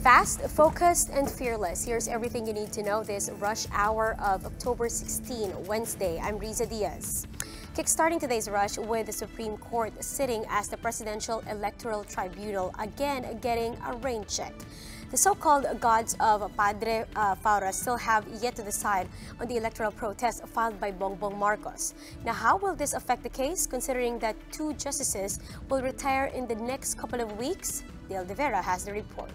Fast, focused, and fearless. Here's everything you need to know this rush hour of October 16, Wednesday. I'm Riza Diaz. Kickstarting today's rush with the Supreme Court sitting as the Presidential Electoral Tribunal again getting a rain check. The so-called gods of Padre Faura still have yet to decide on the electoral protest filed by Bongbong Marcos. Now, how will this affect the case, considering that 2 justices will retire in the next couple of weeks? Dale De Vera has the report.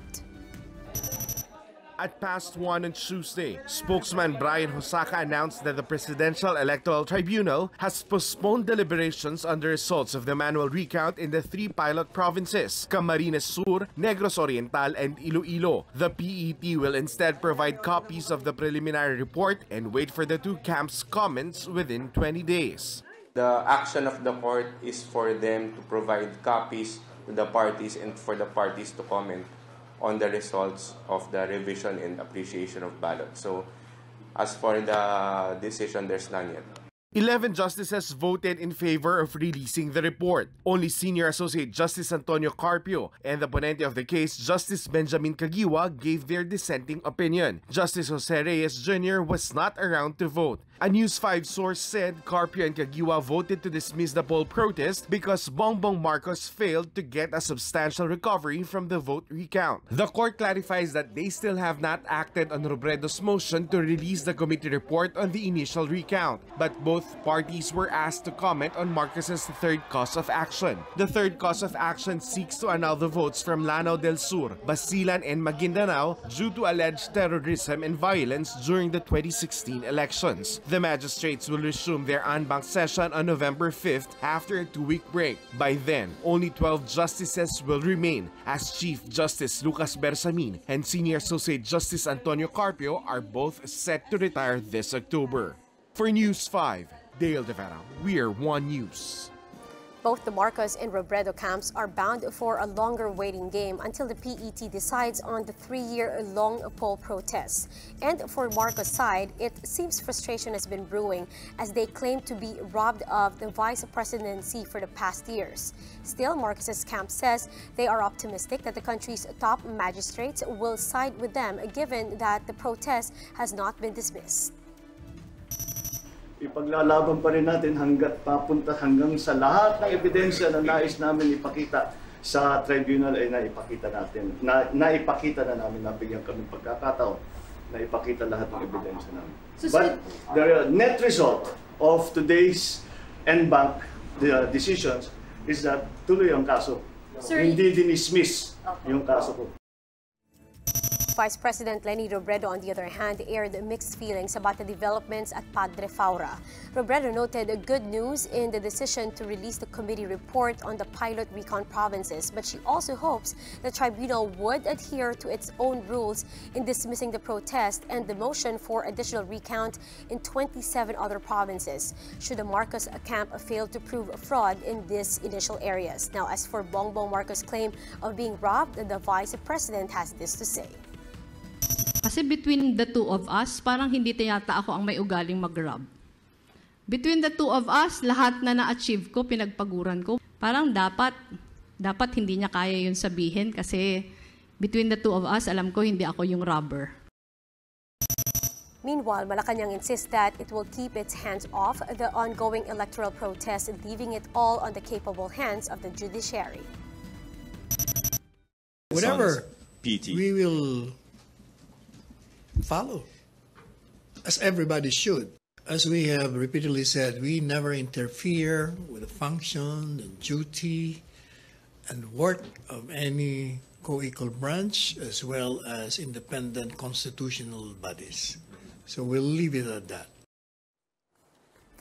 At past 1 on Tuesday, spokesman Brian Hosaka announced that the Presidential Electoral Tribunal has postponed deliberations on the results of the manual recount in the 3 pilot provinces, Camarines Sur, Negros Oriental, and Iloilo. The PET will instead provide copies of the preliminary report and wait for the 2 camps' comments within 20 days. The action of the court is for them to provide copies to the parties and for the parties to comment on the results of the revision and appreciation of ballots. So, as for the decision, there's none yet. 11 justices voted in favor of releasing the report. Only Senior Associate Justice Antonio Carpio and the ponente of the case, Justice Benjamin Caguioa, gave their dissenting opinion. Justice Jose Reyes Jr. was not around to vote. A News 5 source said Carpio and Caguioa voted to dismiss the poll protest because Bongbong Marcos failed to get a substantial recovery from the vote recount. The court clarifies that they still have not acted on Robredo's motion to release the committee report on the initial recount, but both parties were asked to comment on Marcos's 3rd cause of action. The 3rd cause of action seeks to annul the votes from Lanao del Sur, Basilan, and Maguindanao due to alleged terrorism and violence during the 2016 elections. The magistrates will resume their en banc session on November 5th after a 2-week break. By then, only 12 justices will remain, as Chief Justice Lucas Bersamin and Senior Associate Justice Antonio Carpio are both set to retire this October. For News 5, Dale De Vera, We're One News. Both the Marcos and Robredo camps are bound for a longer waiting game until the PET decides on the 3-year-long poll protests. And for Marcos' side, it seems frustration has been brewing as they claim to be robbed of the vice presidency for the past years. Still, Marcos' camp says they are optimistic that the country's top magistrates will side with them given that the protest has not been dismissed. Ipaglalaban pa rin natin hanggang sa lahat ng ebidensya na nais namin ipakita sa tribunal ay naipakita na namin, nabigyan kami pagkakataon na ipakita lahat ng ebidensya namin. But the net result of today's en banc decisions is that tuloy ang kaso. Hindi dinismiss yung kaso ko. Vice President Leni Robredo, on the other hand, aired mixed feelings about the developments at Padre Faura. Robredo noted good news in the decision to release the committee report on the pilot recount provinces, but she also hopes the tribunal would adhere to its own rules in dismissing the protest and the motion for additional recount in 27 other provinces, should the Marcos camp fail to prove fraud in these initial areas. Now, as for Bongbong Marcos' claim of being robbed, the Vice President has this to say. Kasi between the 2 of us, parang hindi yata ako ang may ugaling mag-rob. Between the 2 of us, lahat na na-achieve ko, pinagpaguran ko. Parang dapat hindi niya kaya yun sabihin kasi between the 2 of us, alam ko hindi ako yung robber. Meanwhile, Malacanang insists that it will keep its hands off the ongoing electoral protest, leaving it all on the capable hands of the judiciary. Whatever we will follow, as everybody should. As we have repeatedly said, we never interfere with the function, the duty, and work of any co-equal branch, as well as independent constitutional bodies. So we'll leave it at that.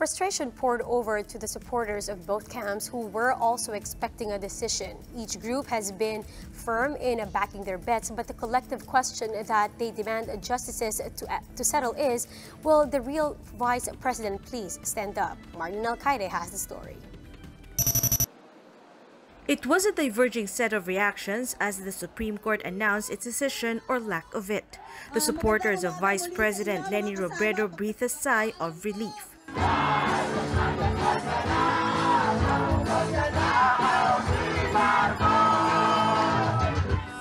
Frustration poured over to the supporters of both camps who were also expecting a decision. Each group has been firm in backing their bets, but the collective question that they demand justices to settle is, will the real Vice President please stand up? Marlene Alcaide has the story. It was a diverging set of reactions as the Supreme Court announced its decision or lack of it. The supporters of Vice President Leni Robredo breathed a sigh of relief.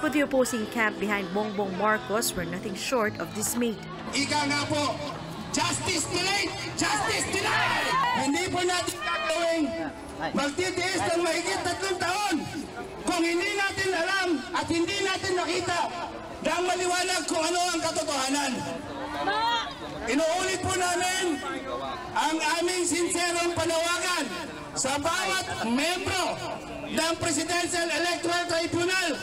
But the The opposing camp behind Bongbong Marcos were nothing short of dismayed. Ika nga po, justice delayed! Justice delayed! Hindi po natin gagawin magtitiis ng mahigit 3 taon kung hindi natin alam at hindi natin nakita na maliwanag kung ano ang katotohanan. Inuulit po namin ang aming sinserong panawagan sa bawat membro ng Presidential Electoral Tribunal.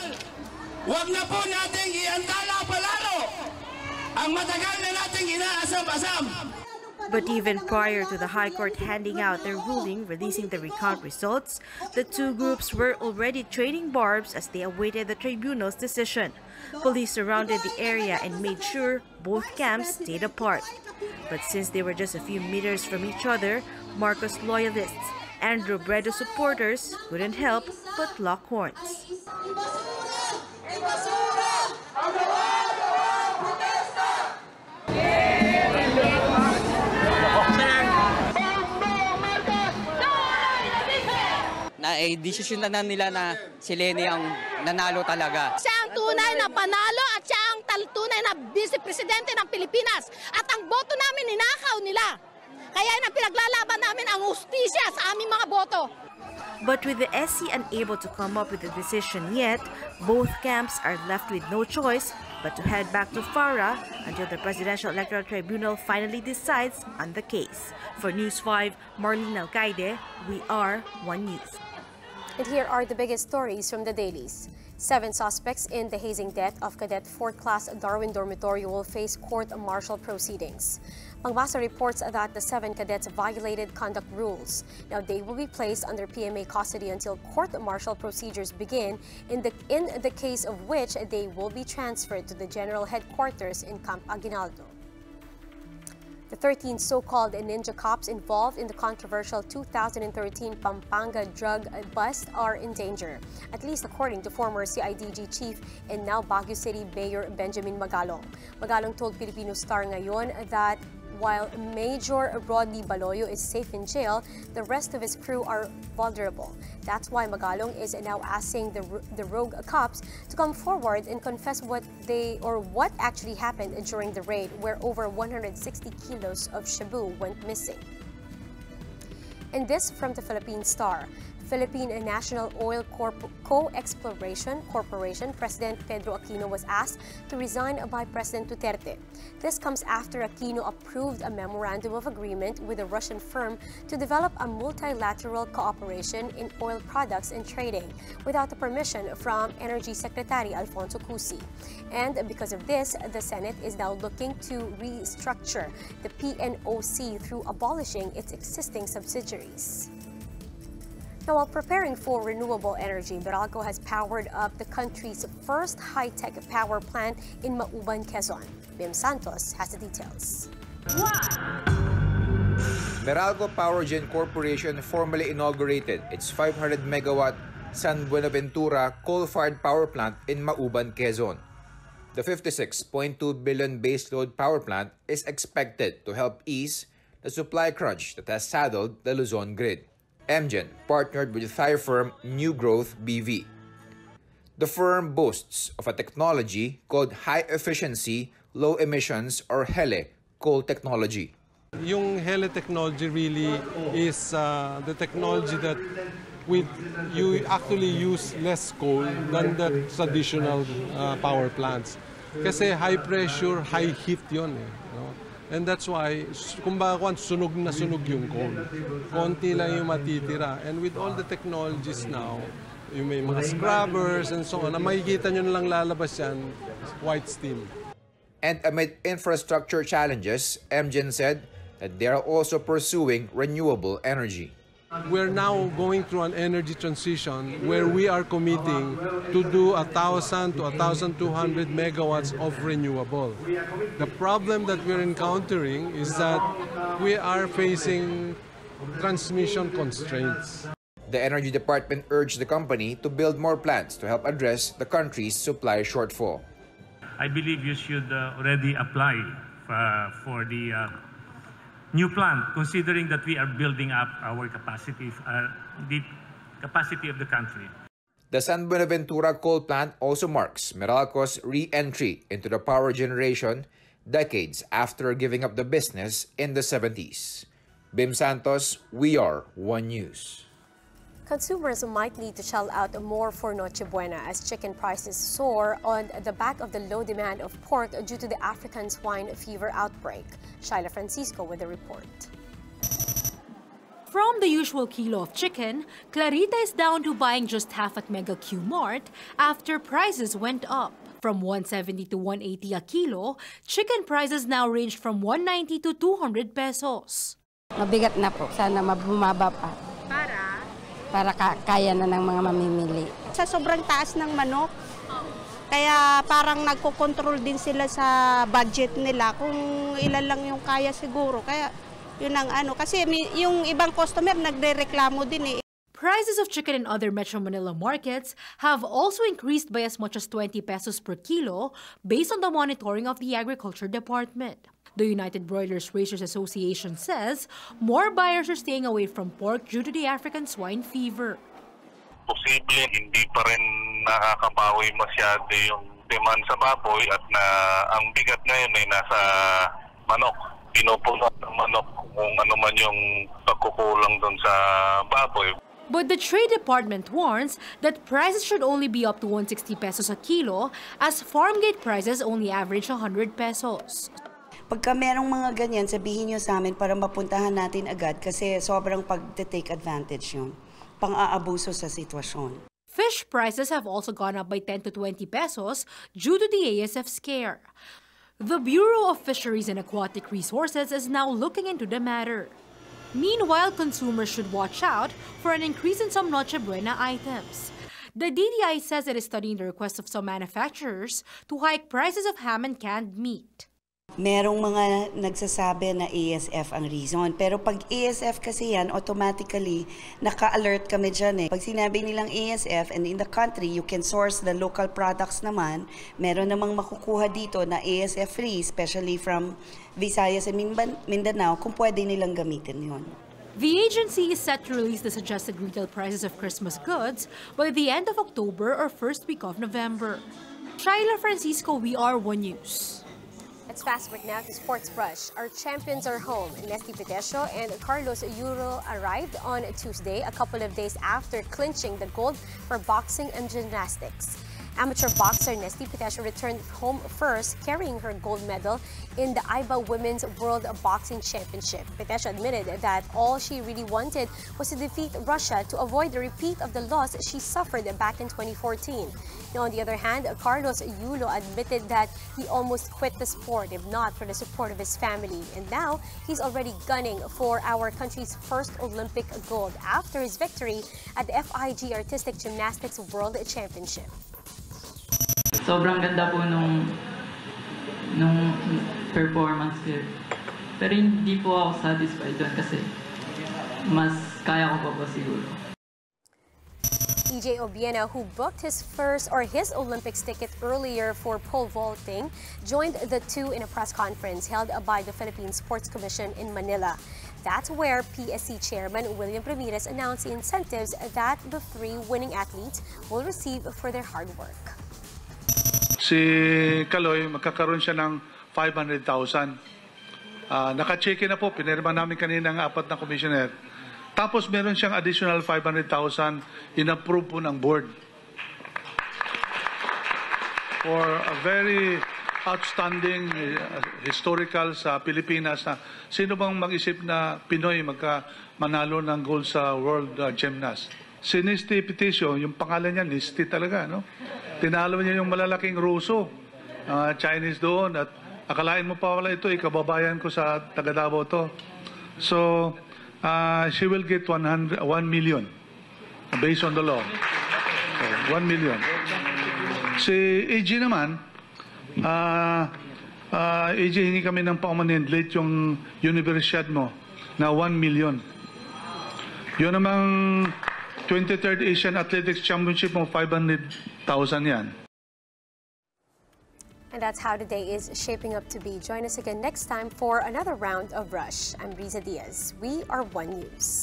Huwag na po nating iantala palalo ang matagal na nating inaasam-asam. But even prior to the High Court handing out their ruling releasing the recount results, the two groups were already trading barbs as they awaited the tribunal's decision. Police surrounded the area and made sure both camps stayed apart. But since they were just a few meters from each other, Marcos loyalists and Robredo supporters couldn't help but lock horns. Desisyon na nila na si Leni ang nanalo talaga. Siya ang tunay na panalo at siya ang tunay na vice-presidente ng Pilipinas. At ang boto namin ninakaw nila. Kaya ang pinaglalaban namin ang hustisya sa aming mga boto. But with the SC unable to come up with a decision yet, both camps are left with no choice but to head back to FARA until the Presidential Electoral Tribunal finally decides on the case. For News 5, Marlene Alcaide, we are One News. And here are the biggest stories from the dailies. 7 suspects in the hazing death of Cadet 4th Class Darwin Dormitory will face court-martial proceedings. Pangbasa reports that the 7 cadets violated conduct rules. Now they will be placed under PMA custody until court-martial procedures begin, in the case of which they will be transferred to the general headquarters in Camp Aguinaldo. The 13 so-called ninja cops involved in the controversial 2013 Pampanga drug bust are in danger, at least according to former CIDG chief and now Baguio City Mayor Benjamin Magalong. Magalong told Filipino Star ngayon that while Major Rodney Baloyo is safe in jail, the rest of his crew are vulnerable. That's why Magalong is now asking the rogue cops to come forward and confess what actually happened during the raid, where over 160 kilos of shabu went missing. And this from the Philippine Star. Philippine National Oil Co-Exploration Corporation President Pedro Aquino was asked to resign by President Duterte. This comes after Aquino approved a memorandum of agreement with a Russian firm to develop a multilateral cooperation in oil products and trading without the permission from Energy Secretary Alfonso Cusi. And because of this, the Senate is now looking to restructure the PNOC through abolishing its existing subsidiaries. Now, while preparing for renewable energy, Meralco has powered up the country's first high-tech power plant in Mauban, Quezon. Bim Santos has the details. Meralco Power Gen Corporation formally inaugurated its 500-megawatt San Buenaventura coal-fired power plant in Mauban, Quezon. The 56.2 billion baseload power plant is expected to help ease the supply crunch that has saddled the Luzon grid. MGen partnered with Thai firm New Growth BV. The firm boasts of a technology called High Efficiency, Low Emissions or HELE coal technology. Yung HELE technology really is the technology that you actually use less coal than the traditional power plants. Kasi high pressure, high heat yun eh. No? And that's why, kumbaga sunog na sunog yung coal. Konti lang yung matitira. And with all the technologies now, yung may mga scrubbers and so on, na makikita nyo na lang lalabas yan, white steam. And amid infrastructure challenges, MGen said that they are also pursuing renewable energy. We're now going through an energy transition where we are committing to do 1,000 to 1,200 megawatts of renewable. The problem that we're encountering is that we are facing transmission constraints. The Energy Department urged the company to build more plants to help address the country's supply shortfall. I believe you should already apply for the new plant, considering that we are building up our capacity, the capacity of the country. The San Buenaventura coal plant also marks Meralco's re-entry into the power generation decades after giving up the business in the 70s. Bim Santos, We Are One News. Consumers might need to shell out more for Noche Buena as chicken prices soar on the back of the low demand of pork due to the African swine fever outbreak. Shaila Francisco with the report. From the usual kilo of chicken, Clarita is down to buying just half at Mega Q Mart after prices went up. From 170 to 180 a kilo, chicken prices now range from 190 to 200 pesos. Mabigat na po. Sana mabumaba pa. Para kaya na ng mga mamimili. Sa sobrang taas ng manok, kaya parang nagko-control din sila sa budget nila kung ilan lang yung kaya siguro. Kaya yun ang kasi yung ibang customer nagrereklamo din eh. Prices of chicken in other Metro Manila markets have also increased by as much as 20 pesos per kilo based on the monitoring of the Agriculture Department. The United Broilers Raisers Association says more buyers are staying away from pork due to the African swine fever. Posible hindi pa rin nakakabawi masyado yung demand sa baboy at na ang bigat ngayon ay nasa manok. Pinupuno ng manok kung ano man yung pagkukulang doon sa baboy. But the Trade Department warns that prices should only be up to 160 pesos a kilo as farm gate prices only average 100 pesos. Pagka merong mga ganyan, sabihin nyo sa amin para mapuntahan natin agad kasi sobrang pag-take advantage yun. Pang-aabuso sa sitwasyon. Fish prices have also gone up by 10 to 20 pesos due to the ASF scare. The Bureau of Fisheries and Aquatic Resources is now looking into the matter. Meanwhile, consumers should watch out for an increase in some Noche Buena items. The DTI says it is studying the request of some manufacturers to hike prices of ham and canned meat. Merong mga nagsasabi na ASF ang reason. Pero pag ASF kasi yan, automatically, naka-alert kami dyan eh. Pag sinabi nilang ASF and in the country, you can source the local products naman, meron namang makukuha dito na ASF free, especially from Visayas and Mindanao, kung pwede nilang gamitin yon. The agency is set to release the suggested retail prices of Christmas goods by the end of October or first week of November. Shaila Francisco, We Are One News. Let's fast break now to Sports Brush. Our champions are home. Nesty Petecio and Carlos Yulo arrived on Tuesday, a couple of days after clinching the gold for boxing and gymnastics. Amateur boxer Nesty Petecio returned home first, carrying her gold medal in the IBA Women's World Boxing Championship. Petecio admitted that all she really wanted was to defeat Russia to avoid the repeat of the loss she suffered back in 2014. Now, on the other hand, Carlos Yulo admitted that he almost quit the sport if not for the support of his family. And now, he's already gunning for our country's first Olympic gold after his victory at the FIG Artistic Gymnastics World Championship. Sobrang ganda po nung performance ko. Pero hindi po ako satisfied doon kasi mas kaya ko pa po siguro. EJ Obiena, who booked his Olympics ticket earlier for pole vaulting, joined the two in a press conference held by the Philippine Sports Commission in Manila. That's where PSC Chairman William Ramirez announced the incentives that the three winning athletes will receive for their hard work. Si Kaloy, magkakaroon siya ng 500,000. Naka-check na po, pinirma namin kanina ng 4 na commissioner. Tapos meron siyang additional 500,000 in-approve po ng board. For a very outstanding historical sa Pilipinas na sino bang mag-isip na Pinoy manalo ng gold sa World Gymnast. Si Nesty Petecio, yung pangalan niya, Nesty talaga, no? Tinalo niya yung malalaking Ruso, Chinese doon, at akalain mo pa wala ito, kababayan ko sa taga Davao to. So, she will get 1 million based on the law. So, 1 million. Si AG naman, AG, hingi kami ng paumanendlate yung universidad mo na 1 million. Yun namang 23rd Asian Athletics Championship mo, 500,000 yan. And that's how today is shaping up to be. Join us again next time for another round of Rush. I'm Riza Diaz. We are One News.